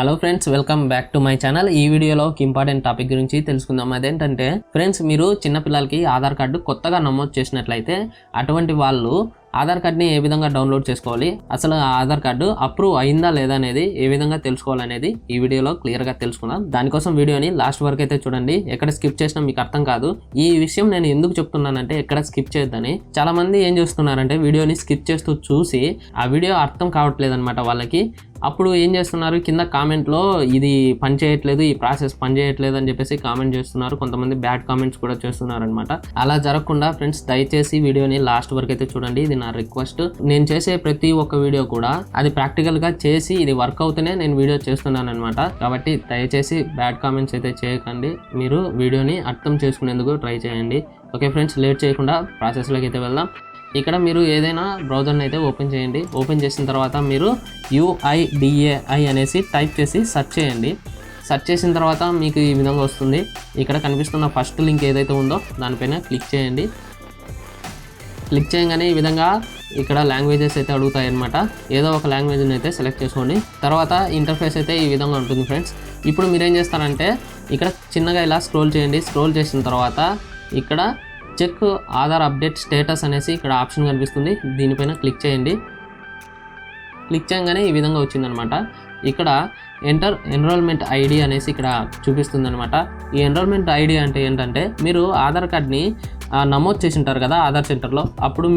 Hello friends, welcome back to my channel. ఈ వీడియోలో ఒక ఇంపార్టెంట్ టాపిక్ గురించి తెలుసుకుందాం. అదేంటంటే ఫ్రెండ్స్, మీరు చిన్నపిల్లలకి ఆధార్ కార్డు కొత్తగా నమోదు చేసినట్లయితే అటువంటి వాళ్ళు ఆధార్ కార్డ్ని ఏ విధంగా డౌన్లోడ్ చేసుకోవాలి, అసలు ఆ ఆధార్ కార్డు అప్రూవ్ అయిందా లేదా అనేది ఏ విధంగా తెలుసుకోవాలనేది ఈ వీడియోలో క్లియర్గా తెలుసుకుందాం. దానికోసం వీడియోని లాస్ట్ వరకు అయితే చూడండి. ఎక్కడ స్కిప్ చేసినా మీకు అర్థం కాదు. ఈ విషయం నేను ఎందుకు చెప్తున్నానంటే ఎక్కడ స్కిప్ చేయొద్దని. చాలా మంది ఏం చేస్తున్నారంటే వీడియోని స్కిప్ చేస్తూ చూసి ఆ వీడియో అర్థం కావట్లేదు అనమాట వాళ్ళకి. అప్పుడు ఏం చేస్తున్నారు, కింద కామెంట్లో ఇది పని చేయట్లేదు, ఈ ప్రాసెస్ పని చేయట్లేదు అని చెప్పేసి కామెంట్ చేస్తున్నారు. కొంతమంది బ్యాడ్ కామెంట్స్ కూడా చేస్తున్నారు అనమాట. అలా జరగకుండా ఫ్రెండ్స్, దయచేసి వీడియోని లాస్ట్ వరకు అయితే చూడండి. ఇది నా రిక్వెస్ట్. నేను చేసే ప్రతి ఒక్క వీడియో కూడా అది ప్రాక్టికల్గా చేసి ఇది వర్క్ అవుతూనే నేను వీడియో చేస్తున్నాను అనమాట. కాబట్టి దయచేసి బ్యాడ్ కామెంట్స్ అయితే చేయకండి. మీరు వీడియోని అర్థం చేసుకునేందుకు ట్రై చేయండి. ఓకే ఫ్రెండ్స్, లేట్ చేయకుండా ప్రాసెస్లోకి అయితే వెళ్దాం. ఇక్కడ మీరు ఏదైనా బ్రౌజర్ని అయితే ఓపెన్ చేయండి. ఓపెన్ చేసిన తర్వాత మీరు UIDAI అనేసి టైప్ చేసి సెర్చ్ చేయండి. సెర్చ్ చేసిన తర్వాత మీకు ఈ విధంగా వస్తుంది. ఇక్కడ కనిపిస్తున్న ఫస్ట్ లింక్ ఏదైతే ఉందో దానిపైన క్లిక్ చేయండి. క్లిక్ చేయగానే ఈ విధంగా ఇక్కడ లాంగ్వేజెస్ అయితే అడుగుతాయి అన్నమాట. ఏదో ఒక లాంగ్వేజ్ని అయితే సెలెక్ట్ చేసుకోండి. తర్వాత ఇంటర్ఫేస్ అయితే ఈ విధంగా ఉంటుంది ఫ్రెండ్స్. ఇప్పుడు మీరు ఏం చేస్తారంటే ఇక్కడ చిన్నగా ఇలా స్క్రోల్ చేయండి. స్క్రోల్ చేసిన తర్వాత ఇక్కడ చెక్ ఆధార్ అప్డేట్ స్టేటస్ అనేసి ఇక్కడ ఆప్షన్ కనిపిస్తుంది. దీనిపైన క్లిక్ చేయండి. క్లిక్ చేయగానే ఈ విధంగా వచ్చిందనమాట. ఇక్కడ ఎంటర్ ఎన్రోల్మెంట్ ఐడి అనేసి ఇక్కడ చూపిస్తుంది అనమాట. ఈ ఎన్రోల్మెంట్ ఐడి అంటే ఏంటంటే, మీరు ఆధార్ కార్డ్ని నమోదు చేసి ఉంటారు కదా ఆధార్ సెంటర్లో. అప్పుడు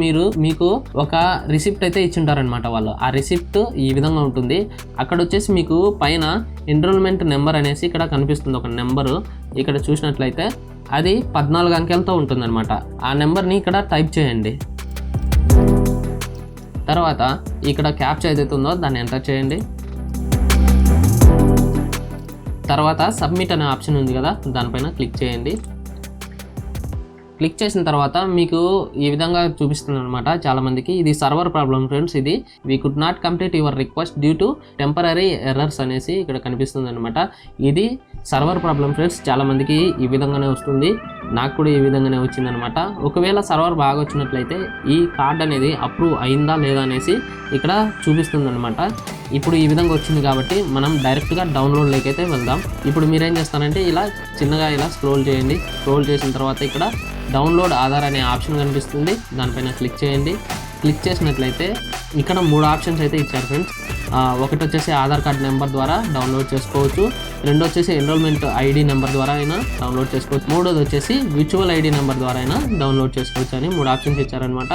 మీకు ఒక రిసిప్ట్ అయితే ఇచ్చింటారనమాట వాళ్ళు. ఆ రిసిప్ట్ ఈ విధంగా ఉంటుంది. అక్కడ వచ్చేసి మీకు పైన ఎన్రోల్మెంట్ నెంబర్ అనేసి ఇక్కడ కనిపిస్తుంది ఒక నెంబరు. ఇక్కడ చూసినట్లయితే అది 14 అంకెలతో ఉంటుందన్నమాట. ఆ నెంబర్ని ఇక్కడ టైప్ చేయండి. తర్వాత ఇక్కడ క్యాప్చా ఏదైతే ఉందో దాన్ని ఎంటర్ చేయండి. తర్వాత సబ్మిట్ అనే ఆప్షన్ ఉంది కదా, దానిపైన క్లిక్ చేయండి. క్లిక్ చేసిన తర్వాత మీకు ఈ విధంగా చూపిస్తుంది అనమాట. చాలామందికి ఇది సర్వర్ ప్రాబ్లం ఫ్రెండ్స్. ఇది we could not complete your request due to temporary errors అనేసి ఇక్కడ కనిపిస్తుంది అనమాట. ఇది సర్వర్ ప్రాబ్లం ఫ్రెండ్స్. చాలామందికి ఈ విధంగానే వస్తుంది. నాకు కూడా ఈ విధంగానే వచ్చిందనమాట. ఒకవేళ సర్వర్ బాగా వచ్చినట్లయితే ఈ కార్డ్ అనేది అప్రూవ్ అయిందా లేదా అనేసి ఇక్కడ చూపిస్తుంది అనమాట. ఇప్పుడు ఈ విధంగా వచ్చింది కాబట్టి మనం డైరెక్ట్గా డౌన్లోడ్లోకి అయితే వెళ్దాం. ఇప్పుడు మీరేం చేస్తారంటే ఇలా చిన్నగా ఇలా స్క్రోల్ చేయండి. స్క్రోల్ చేసిన తర్వాత ఇక్కడ డౌన్లోడ్ ఆధార్ అనే ఆప్షన్ కనిపిస్తుంది. దానిపైన క్లిక్ చేయండి. క్లిక్ చేసినట్లయితే ఇక్కడ 3 ఆప్షన్స్ అయితే ఇచ్చారు ఫ్రెండ్స్. ఒకటి వచ్చేసి ఆధార్ కార్డ్ నెంబర్ ద్వారా డౌన్లోడ్ చేసుకోవచ్చు. రెండో వచ్చేసి ఎన్రోల్మెంట్ ఐడి నెంబర్ ద్వారా అయినా డౌన్లోడ్ చేసుకోవచ్చు. మూడోది వచ్చేసి విర్చువల్ ఐడి నెంబర్ ద్వారా అయినా డౌన్లోడ్ చేసుకోవచ్చు అని 3 ఆప్షన్స్ ఇచ్చారనమాట.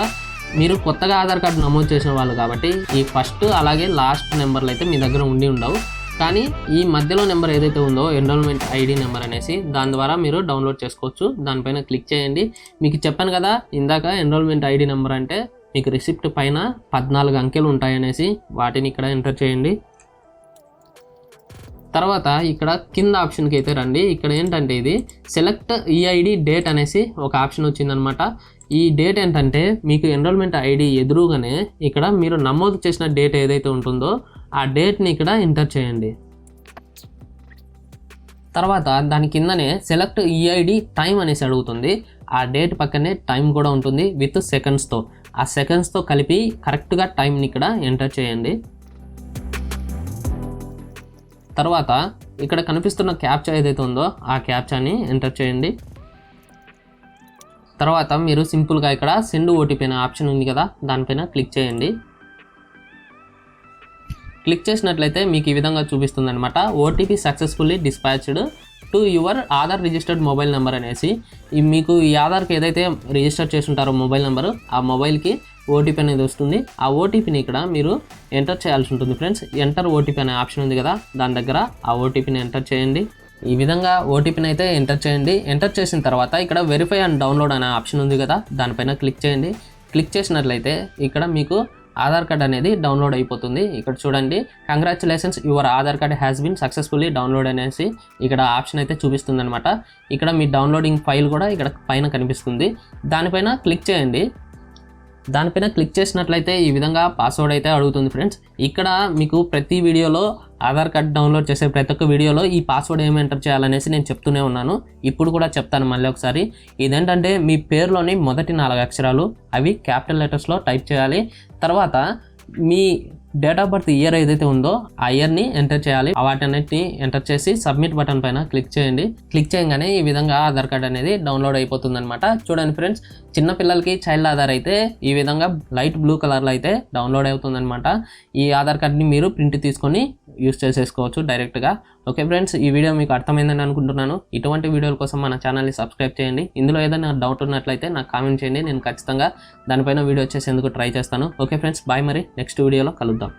మీరు కొత్తగా ఆధార్ కార్డు నమోదు చేసిన వాళ్ళు కాబట్టి ఈ ఫస్ట్ అలాగే లాస్ట్ నెంబర్లు అయితే మీ దగ్గర ఉండి ఉండవు. కానీ ఈ మధ్యలో నెంబర్ ఏదైతే ఉందో ఎన్రోల్మెంట్ ఐడి నెంబర్ అనేసి, దాని ద్వారా మీరు డౌన్లోడ్ చేసుకోవచ్చు. దానిపైన క్లిక్ చేయండి. మీకు చెప్పాను కదా ఇందాక, ఎన్రోల్మెంట్ ఐడి నెంబర్ అంటే మీకు రిసిప్ట్ పైన 14 అంకెలు ఉంటాయనేసి, వాటిని ఇక్కడ ఎంటర్ చేయండి. తర్వాత ఇక్కడ కింద ఆప్షన్కి అయితే రండి. ఇక్కడ ఏంటంటే ఇది సెలెక్ట్ EID డేట్ అనేసి ఒక ఆప్షన్ వచ్చిందనమాట. ఈ డేట్ ఏంటంటే మీకు ఎన్రోల్మెంట్ ఐడి ఎదురుగానే ఇక్కడ మీరు నమోదు చేసిన డేట్ ఏదైతే ఉంటుందో ఆ డేట్ని ఇక్కడ ఎంటర్ చేయండి. తర్వాత దాని కిందనే సెలెక్ట్ EID టైం అనేసి అడుగుతుంది. ఆ డేట్ పక్కనే టైం కూడా ఉంటుంది విత్ సెకండ్స్తో. ఆ సెకండ్స్తో కలిపి కరెక్ట్గా టైంని ఇక్కడ ఎంటర్ చేయండి. తర్వాత ఇక్కడ కనిపిస్తున్న క్యాప్చా ఏదైతే ఉందో ఆ క్యాప్చాని ఎంటర్ చేయండి. తర్వాత మీరు సింపుల్గా ఇక్కడ సెండ్ OTP అనే ఆప్షన్ ఉంది కదా, దానిపైన క్లిక్ చేయండి. క్లిక్ చేసినట్లయితే మీకు ఈ విధంగా చూపిస్తుంది అనమాట. OTP successfully dispatched to your Aadhaar registered mobile number అనేసి. మీకు ఈ ఆధార్కి ఏదైతే రిజిస్టర్ చేసి ఉంటారో మొబైల్ నెంబరు, ఆ మొబైల్కి OTP అనేది వస్తుంది. ఆ OTPని ఇక్కడ మీరు ఎంటర్ చేయాల్సి ఉంటుంది ఫ్రెండ్స్. ఎంటర్ OTP అనే ఆప్షన్ ఉంది కదా, దాని దగ్గర ఆ OTPని ఎంటర్ చేయండి. ఈ విధంగా OTPని అయితే ఎంటర్ చేయండి. ఎంటర్ చేసిన తర్వాత ఇక్కడ వెరిఫై అండ్ డౌన్లోడ్ అనే ఆప్షన్ ఉంది కదా, దానిపైన క్లిక్ చేయండి. క్లిక్ చేసినట్లయితే ఇక్కడ మీకు ఆధార్ కార్డ్ అనేది డౌన్లోడ్ అయిపోతుంది. ఇక్కడ చూడండి, congratulations your Aadhaar card has been successfully download అనేసి ఇక్కడ ఆప్షన్ అయితే చూపిస్తుంది అనమాట. ఇక్కడ మీ డౌన్లోడింగ్ ఫైల్ కూడా ఇక్కడ పైన కనిపిస్తుంది. దానిపైన క్లిక్ చేయండి. దానిపైన క్లిక్ చేసినట్లయితే ఈ విధంగా పాస్వర్డ్ అయితే అడుగుతుంది ఫ్రెండ్స్. ఇక్కడ మీకు ప్రతి వీడియోలో ఆధార్ కార్డ్ డౌన్లోడ్ చేసే ప్రతి ఒక్క వీడియోలో ఈ పాస్వర్డ్ ఏమి ఎంటర్ చేయాలనేసి నేను చెప్తూనే ఉన్నాను. ఇప్పుడు కూడా చెప్తాను మళ్ళీ ఒకసారి. ఇదేంటంటే మీ పేరులోని మొదటి 4 అక్షరాలు అవి క్యాపిటల్ లెటర్స్లో టైప్ చేయాలి. తర్వాత మీ డేట్ ఆఫ్ బర్త్ ఇయర్ ఏదైతే ఉందో ఆ ఇయర్ని ఎంటర్ చేయాలి. వాటన్నిటిని ఎంటర్ చేసి సబ్మిట్ బటన్ పైన క్లిక్ చేయండి. క్లిక్ చేయగానే ఈ విధంగా ఆధార్ కార్డ్ అనేది డౌన్లోడ్ అయిపోతుంది అనమాట. చూడండి ఫ్రెండ్స్, చిన్న పిల్లలకి చైల్డ్ ఆధార్ అయితే ఈ విధంగా లైట్ బ్లూ కలర్లో అయితే డౌన్లోడ్ అవుతుంది అనమాట. ఈ ఆధార్ కార్డ్ని మీరు ప్రింట్ తీసుకొని యూస్ చేసేసుకోవచ్చు డైరెక్ట్గా. ఓకే ఫ్రెండ్స్, ఈ వీడియో మీకు అర్థమైందని అనుకుంటున్నాను. ఇటువంటి వీడియోల కోసం మన ఛానల్ని సబ్స్క్రైబ్ చేయండి. ఇందులో ఏదైనా డౌట్ ఉన్నట్లయితే నాకు కామెంట్ చేయండి. నేను ఖచ్చితంగా దానిపైన వీడియో చేసేందుకు ట్రై చేస్తాను. Okay friends, bye. మరి నెక్స్ట్ వీడియోలో కలుద్దాం.